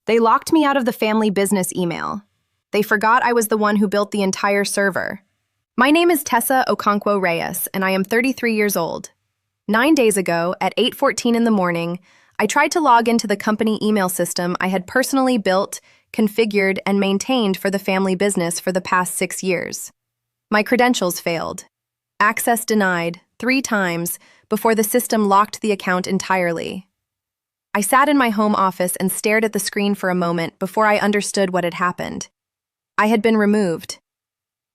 They locked me out of the family business email. They forgot I was the one who built the entire server. My name is Tessa Okonkwo-Reyes, and I am 33 years old. 9 days ago, at 8:14 in the morning, I tried to log into the company email system I had personally built, configured, and maintained for the family business for the past 6 years. My credentials failed. Access denied 3 times before the system locked the account entirely. I sat in my home office and stared at the screen for a moment before I understood what had happened. I had been removed.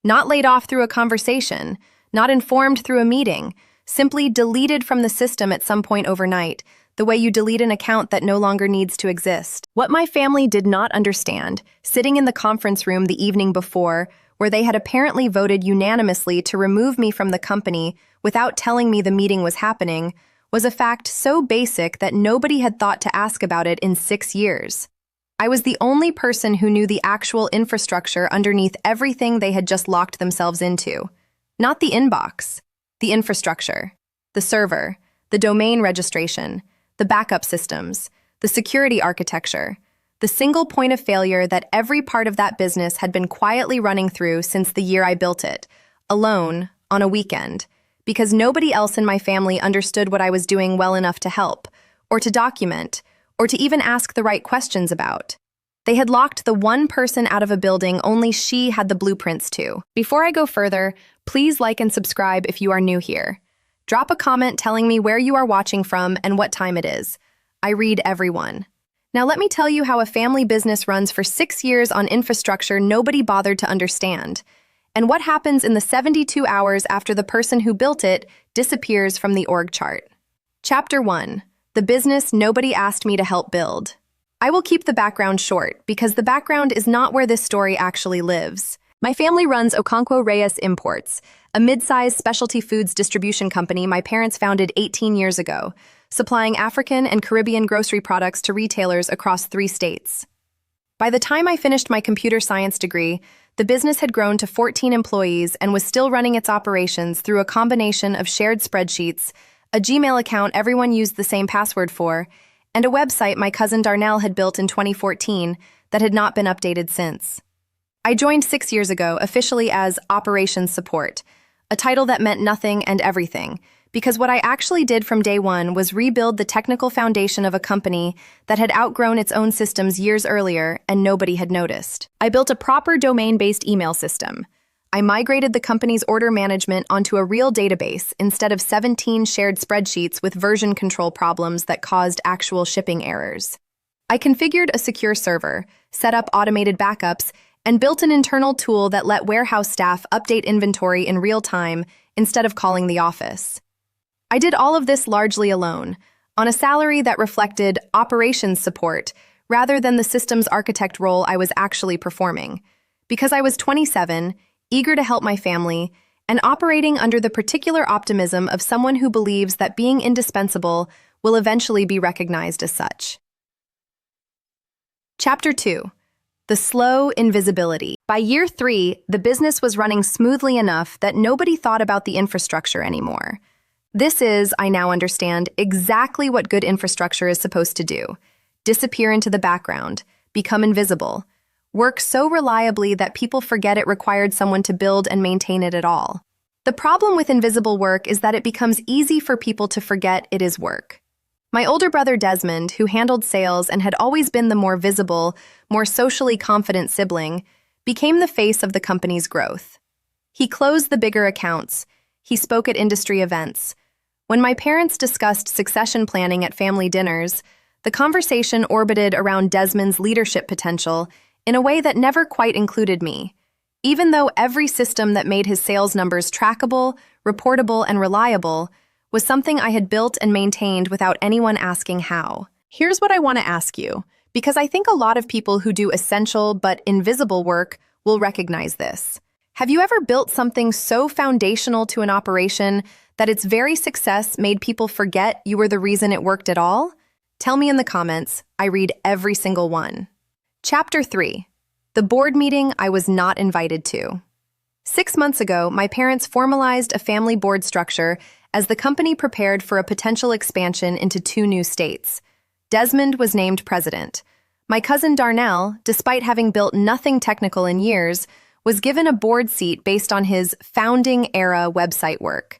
Not laid off through a conversation, not informed through a meeting, simply deleted from the system at some point overnight, the way you delete an account that no longer needs to exist. What my family did not understand, sitting in the conference room the evening before, where they had apparently voted unanimously to remove me from the company without telling me the meeting was happening, was a fact so basic that nobody had thought to ask about it in 6 years. I was the only person who knew the actual infrastructure underneath everything they had just locked themselves into. Not the inbox, the infrastructure, the server, the domain registration, the backup systems, the security architecture, the single point of failure that every part of that business had been quietly running through since the year I built it, alone, on a weekend, because nobody else in my family understood what I was doing well enough to help, or to document, or to even ask the right questions about. They had locked the one person out of a building only she had the blueprints to. Before I go further, please like and subscribe if you are new here. Drop a comment telling me where you are watching from and what time it is. I read everyone. Now let me tell you how a family business runs for 6 years on infrastructure nobody bothered to understand, and what happens in the 72 hours after the person who built it disappears from the org chart. Chapter 1. The business nobody asked me to help build. I will keep the background short, because the background is not where this story actually lives. My family runs Okonkwo-Reyes Imports, a mid-sized specialty foods distribution company my parents founded 18 years ago, supplying African and Caribbean grocery products to retailers across 3 states. By the time I finished my computer science degree, the business had grown to 14 employees and was still running its operations through a combination of shared spreadsheets, a Gmail account everyone used the same password for, and a website my cousin Darnell had built in 2014 that had not been updated since. I joined 6 years ago officially as Operations Support, a title that meant nothing and everything, because what I actually did from day one was rebuild the technical foundation of a company that had outgrown its own systems years earlier and nobody had noticed. I built a proper domain-based email system. I migrated the company's order management onto a real database instead of 17 shared spreadsheets with version control problems that caused actual shipping errors. I configured a secure server, set up automated backups, and built an internal tool that let warehouse staff update inventory in real time instead of calling the office. I did all of this largely alone, on a salary that reflected operations support rather than the systems architect role I was actually performing, because I was 27, eager to help my family, and operating under the particular optimism of someone who believes that being indispensable will eventually be recognized as such. Chapter 2. The Slow Invisibility. By year 3, the business was running smoothly enough that nobody thought about the infrastructure anymore. This is, I now understand, exactly what good infrastructure is supposed to do. Disappear into the background, become invisible, work so reliably that people forget it required someone to build and maintain it at all. The problem with invisible work is that it becomes easy for people to forget it is work. My older brother Desmond, who handled sales and had always been the more visible, more socially confident sibling, became the face of the company's growth. He closed the bigger accounts. He spoke at industry events. When my parents discussed succession planning at family dinners, the conversation orbited around Desmond's leadership potential in a way that never quite included me, even though every system that made his sales numbers trackable, reportable, and reliable was something I had built and maintained without anyone asking how. Here's what I want to ask you, because I think a lot of people who do essential but invisible work will recognize this. Have you ever built something so foundational to an operation that its very success made people forget you were the reason it worked at all? Tell me in the comments. I read every single one. Chapter 3. The board meeting I was not invited to. 6 months ago, my parents formalized a family board structure as the company prepared for a potential expansion into 2 new states. Desmond was named president. My cousin Darnell, despite having built nothing technical in years, was given a board seat based on his founding-era website work.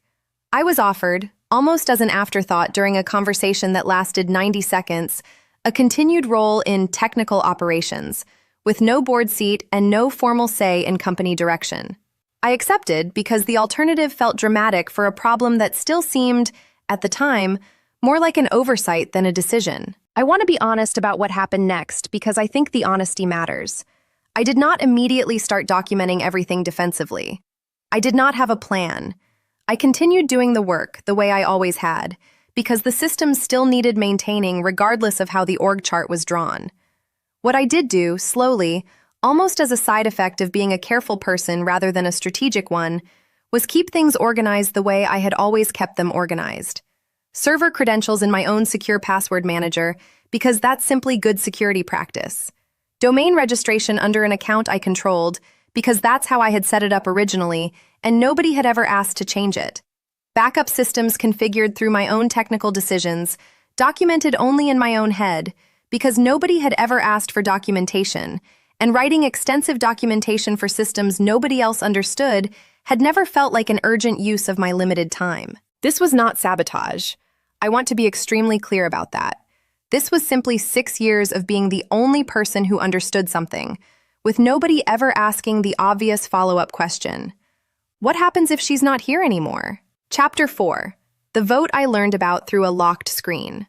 I was offered, almost as an afterthought during a conversation that lasted 90 seconds, a continued role in technical operations, with no board seat and no formal say in company direction. I accepted because the alternative felt dramatic for a problem that still seemed, at the time, more like an oversight than a decision. I want to be honest about what happened next because I think the honesty matters. I did not immediately start documenting everything defensively. I did not have a plan. I continued doing the work the way I always had, because the system still needed maintaining regardless of how the org chart was drawn. What I did do, slowly, almost as a side effect of being a careful person rather than a strategic one, was keep things organized the way I had always kept them organized. Server credentials in my own secure password manager, because that's simply good security practice. Domain registration under an account I controlled, because that's how I had set it up originally, and nobody had ever asked to change it. Backup systems configured through my own technical decisions, documented only in my own head, because nobody had ever asked for documentation, and writing extensive documentation for systems nobody else understood had never felt like an urgent use of my limited time. This was not sabotage. I want to be extremely clear about that. This was simply 6 years of being the only person who understood something, with nobody ever asking the obvious follow-up question. What happens if she's not here anymore? Chapter 4. The vote I learned about through a locked screen.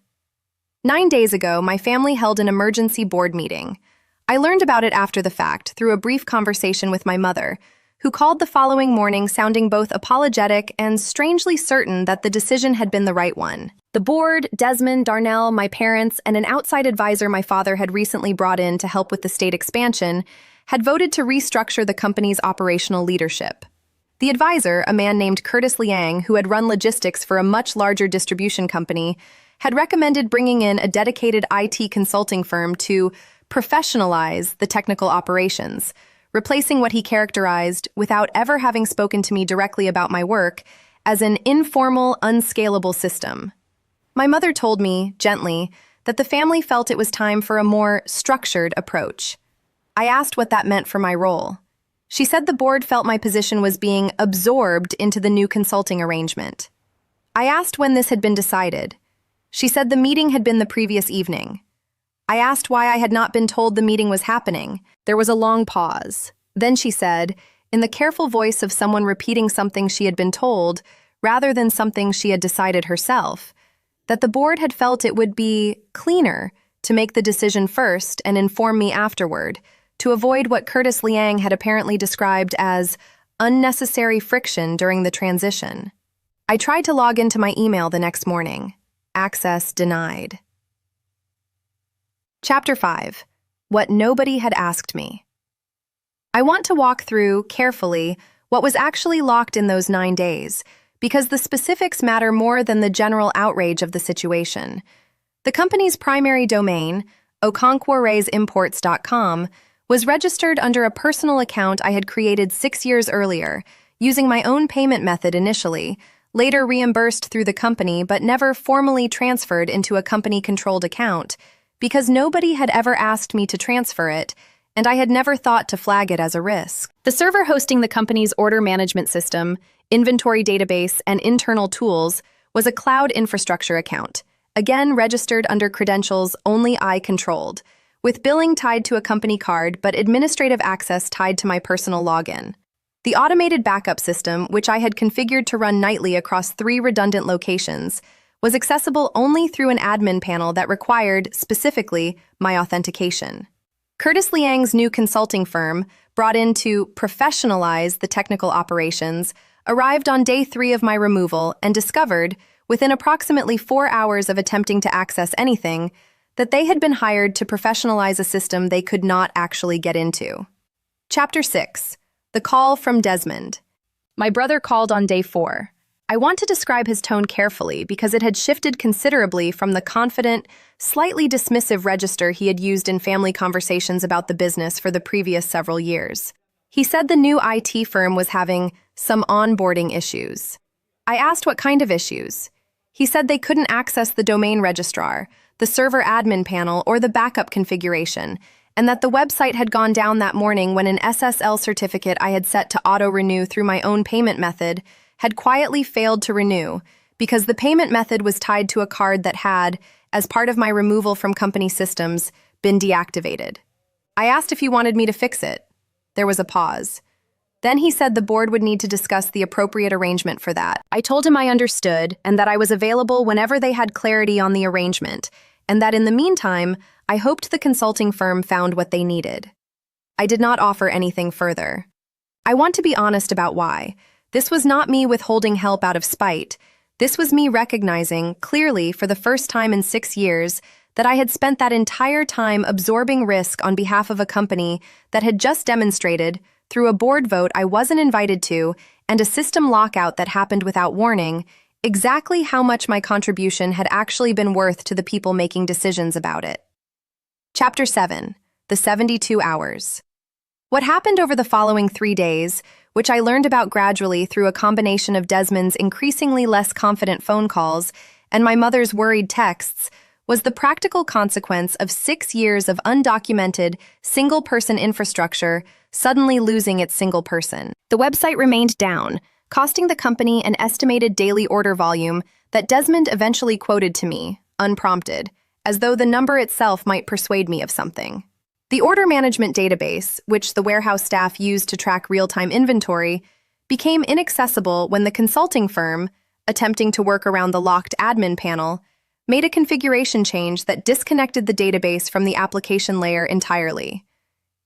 9 days ago, my family held an emergency board meeting. I learned about it after the fact through a brief conversation with my mother, who called the following morning sounding both apologetic and strangely certain that the decision had been the right one. The board, Desmond, Darnell, my parents, and an outside advisor my father had recently brought in to help with the state expansion, had voted to restructure the company's operational leadership. The advisor, a man named Curtis Liang, who had run logistics for a much larger distribution company, had recommended bringing in a dedicated IT consulting firm to professionalize the technical operations, replacing what he characterized, without ever having spoken to me directly about my work, as an informal, unscalable system. My mother told me, gently, that the family felt it was time for a more structured approach. I asked what that meant for my role. She said the board felt my position was being absorbed into the new consulting arrangement. I asked when this had been decided. She said the meeting had been the previous evening. I asked why I had not been told the meeting was happening. There was a long pause. Then she said, in the careful voice of someone repeating something she had been told, rather than something she had decided herself, that the board had felt it would be cleaner to make the decision first and inform me afterward, to avoid what Curtis Liang had apparently described as unnecessary friction during the transition. I tried to log into my email the next morning. Access denied. Chapter 5. What nobody had asked me. I want to walk through, carefully, what was actually locked in those 9 days, because the specifics matter more than the general outrage of the situation. The company's primary domain, Okonkwo-Reyes was registered under a personal account I had created 6 years earlier, using my own payment method initially, later reimbursed through the company but never formally transferred into a company-controlled account, because nobody had ever asked me to transfer it, and I had never thought to flag it as a risk. The server hosting the company's order management system, inventory database, and internal tools was a cloud infrastructure account, again registered under credentials only I controlled, with billing tied to a company card but administrative access tied to my personal login. The automated backup system, which I had configured to run nightly across 3 redundant locations, was accessible only through an admin panel that required, specifically, my authentication. Curtis Liang's new consulting firm, brought in to professionalize the technical operations, arrived on day 3 of my removal and discovered, within approximately 4 hours of attempting to access anything, that they had been hired to professionalize a system they could not actually get into. Chapter 6. The Call from Desmond. My brother called on day 4. I want to describe his tone carefully because it had shifted considerably from the confident, slightly dismissive register he had used in family conversations about the business for the previous several years. He said the new IT firm was having some onboarding issues. I asked what kind of issues. He said they couldn't access the domain registrar, the server admin panel, or the backup configuration, and that the website had gone down that morning when an SSL certificate I had set to auto-renew through my own payment method had quietly failed to renew because the payment method was tied to a card that had, as part of my removal from company systems, been deactivated. I asked if he wanted me to fix it. There was a pause. Then he said the board would need to discuss the appropriate arrangement for that. I told him I understood and that I was available whenever they had clarity on the arrangement, and that in the meantime, I hoped the consulting firm found what they needed. I did not offer anything further. I want to be honest about why. This was not me withholding help out of spite. This was me recognizing, clearly for the first time in 6 years, that I had spent that entire time absorbing risk on behalf of a company that had just demonstrated, through a board vote I wasn't invited to and a system lockout that happened without warning, exactly how much my contribution had actually been worth to the people making decisions about it. Chapter 7. The 72 Hours. What happened over the following 3 days, which I learned about gradually through a combination of Desmond's increasingly less confident phone calls and my mother's worried texts, was the practical consequence of 6 years of undocumented, single-person infrastructure suddenly losing its single person. The website remained down, costing the company an estimated daily order volume that Desmond eventually quoted to me, unprompted, as though the number itself might persuade me of something. The order management database, which the warehouse staff used to track real-time inventory, became inaccessible when the consulting firm, attempting to work around the locked admin panel, made a configuration change that disconnected the database from the application layer entirely.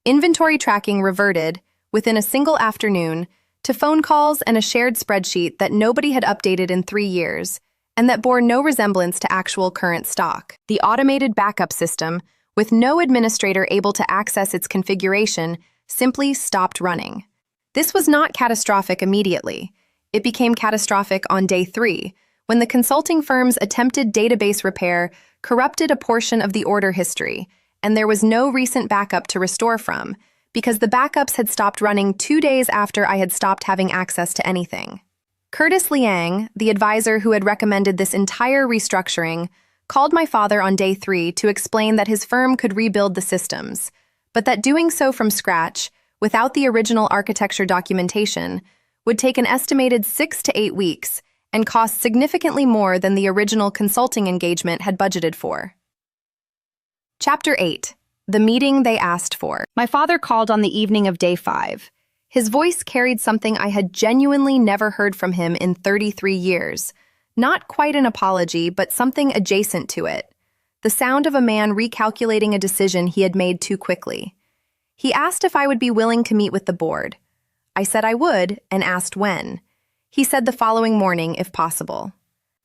Inventory tracking reverted, within a single afternoon, to phone calls and a shared spreadsheet that nobody had updated in 3 years, and that bore no resemblance to actual current stock. The automated backup system, with no administrator able to access its configuration, simply stopped running. This was not catastrophic immediately. It became catastrophic on day 3, when the consulting firm's attempted database repair corrupted a portion of the order history, and there was no recent backup to restore from, because the backups had stopped running 2 days after I had stopped having access to anything. Curtis Liang, the advisor who had recommended this entire restructuring, called my father on day 3 to explain that his firm could rebuild the systems, but that doing so from scratch, without the original architecture documentation, would take an estimated 6 to 8 weeks and cost significantly more than the original consulting engagement had budgeted for. Chapter 8. The Meeting They Asked For. My father called on the evening of day 5. His voice carried something I had genuinely never heard from him in 33 years. Not quite an apology, but something adjacent to it. The sound of a man recalculating a decision he had made too quickly. He asked if I would be willing to meet with the board. I said I would, and asked when. He said the following morning, if possible.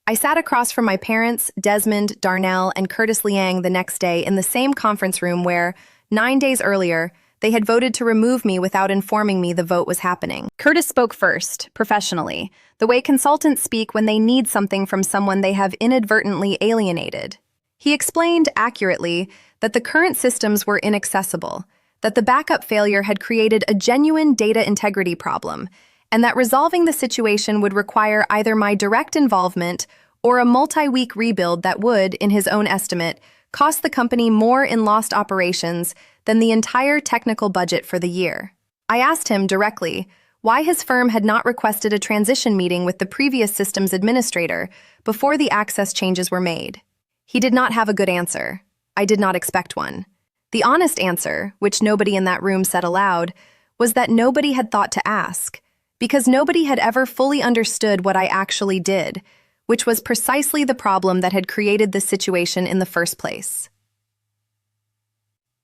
I sat across from my parents, Desmond, Darnell, and Curtis Liang the next day in the same conference room where, 9 days earlier, they had voted to remove me without informing me the vote was happening. Curtis spoke first, professionally, the way consultants speak when they need something from someone they have inadvertently alienated. He explained, accurately, that the current systems were inaccessible, that the backup failure had created a genuine data integrity problem, and that resolving the situation would require either my direct involvement or a multi-week rebuild that would, in his own estimate, cost the company more in lost operations than the entire technical budget for the year. I asked him directly why his firm had not requested a transition meeting with the previous systems administrator before the access changes were made. He did not have a good answer. I did not expect one. The honest answer, which nobody in that room said aloud, was that nobody had thought to ask, because nobody had ever fully understood what I actually did, which was precisely the problem that had created this situation in the first place.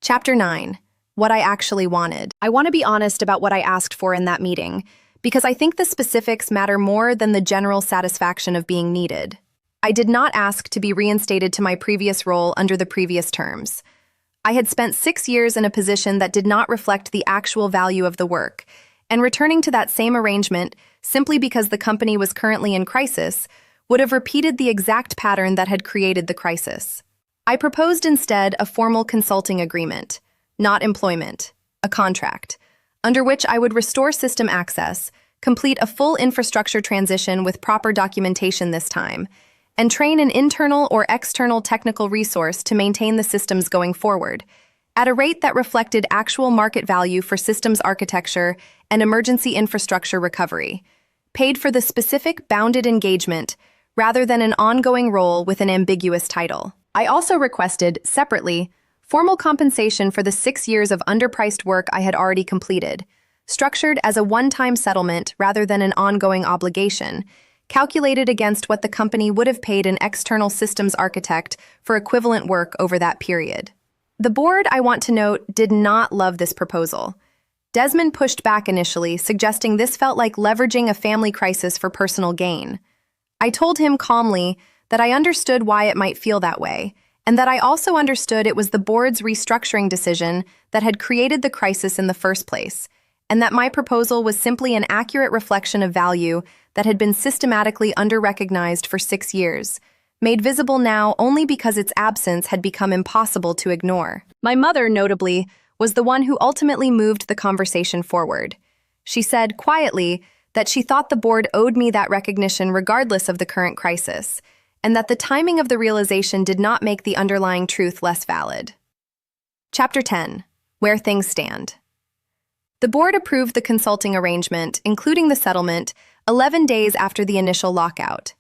Chapter 9. What I actually wanted. I want to be honest about what I asked for in that meeting, because I think the specifics matter more than the general satisfaction of being needed. I did not ask to be reinstated to my previous role under the previous terms. I had spent 6 years in a position that did not reflect the actual value of the work, and returning to that same arrangement simply because the company was currently in crisis would have repeated the exact pattern that had created the crisis. I proposed instead a formal consulting agreement, not employment, a contract, under which I would restore system access, complete a full infrastructure transition with proper documentation this time, and train an internal or external technical resource to maintain the systems going forward, at a rate that reflected actual market value for systems architecture and emergency infrastructure recovery, paid for the specific bounded engagement rather than an ongoing role with an ambiguous title. I also requested, separately, formal compensation for the 6 years of underpriced work I had already completed, structured as a one-time settlement rather than an ongoing obligation, calculated against what the company would have paid an external systems architect for equivalent work over that period. The board, I want to note, did not love this proposal. Desmond pushed back initially, suggesting this felt like leveraging a family crisis for personal gain. I told him calmly that I understood why it might feel that way, and that I also understood it was the board's restructuring decision that had created the crisis in the first place, and that my proposal was simply an accurate reflection of value that had been systematically under-recognized for 6 years, made visible now only because its absence had become impossible to ignore. My mother, notably, was the one who ultimately moved the conversation forward. She said, quietly, that she thought the board owed me that recognition regardless of the current crisis, and that the timing of the realization did not make the underlying truth less valid. Chapter 10. Where Things Stand. The board approved the consulting arrangement, including the settlement, 11 days after the initial lockout.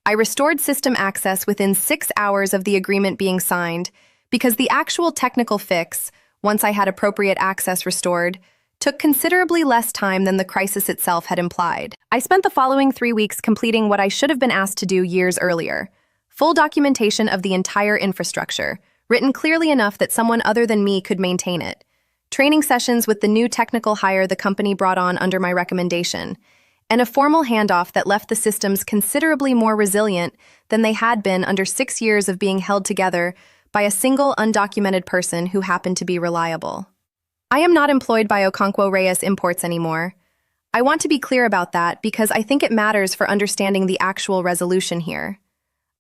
I restored system access within 6 hours of the agreement being signed because the actual technical fix, once I had appropriate access restored, took considerably less time than the crisis itself had implied. I spent the following 3 weeks completing what I should have been asked to do years earlier: full documentation of the entire infrastructure, written clearly enough that someone other than me could maintain it, training sessions with the new technical hire the company brought on under my recommendation, and a formal handoff that left the systems considerably more resilient than they had been under 6 years of being held together by a single undocumented person who happened to be reliable. I am not employed by Okonkwo-Reyes Imports anymore. I want to be clear about that because I think it matters for understanding the actual resolution here.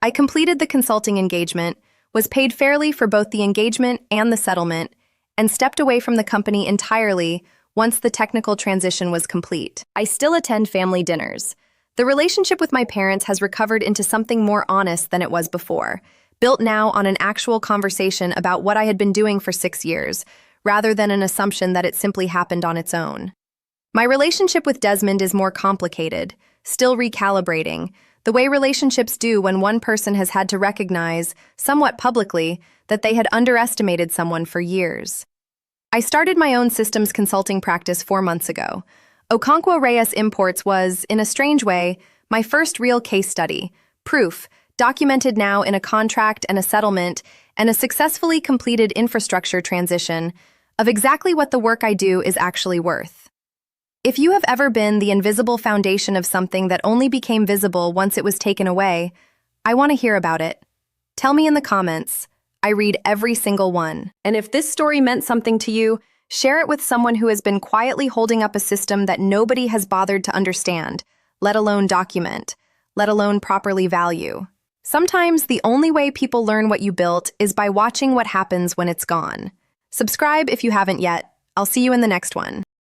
I completed the consulting engagement, was paid fairly for both the engagement and the settlement, and stepped away from the company entirely once the technical transition was complete. I still attend family dinners. The relationship with my parents has recovered into something more honest than it was before, built now on an actual conversation about what I had been doing for 6 years, rather than an assumption that it simply happened on its own. My relationship with Desmond is more complicated, still recalibrating, the way relationships do when one person has had to recognize, somewhat publicly, that they had underestimated someone for years. I started my own systems consulting practice 4 months ago. Okonkwo-Reyes Imports was, in a strange way, my first real case study, proof, documented now in a contract and a settlement and a successfully completed infrastructure transition, of exactly what the work I do is actually worth. If you have ever been the invisible foundation of something that only became visible once it was taken away, I want to hear about it. Tell me in the comments. I read every single one. And if this story meant something to you, share it with someone who has been quietly holding up a system that nobody has bothered to understand, let alone document, let alone properly value. Sometimes the only way people learn what you built is by watching what happens when it's gone. Subscribe if you haven't yet. I'll see you in the next one.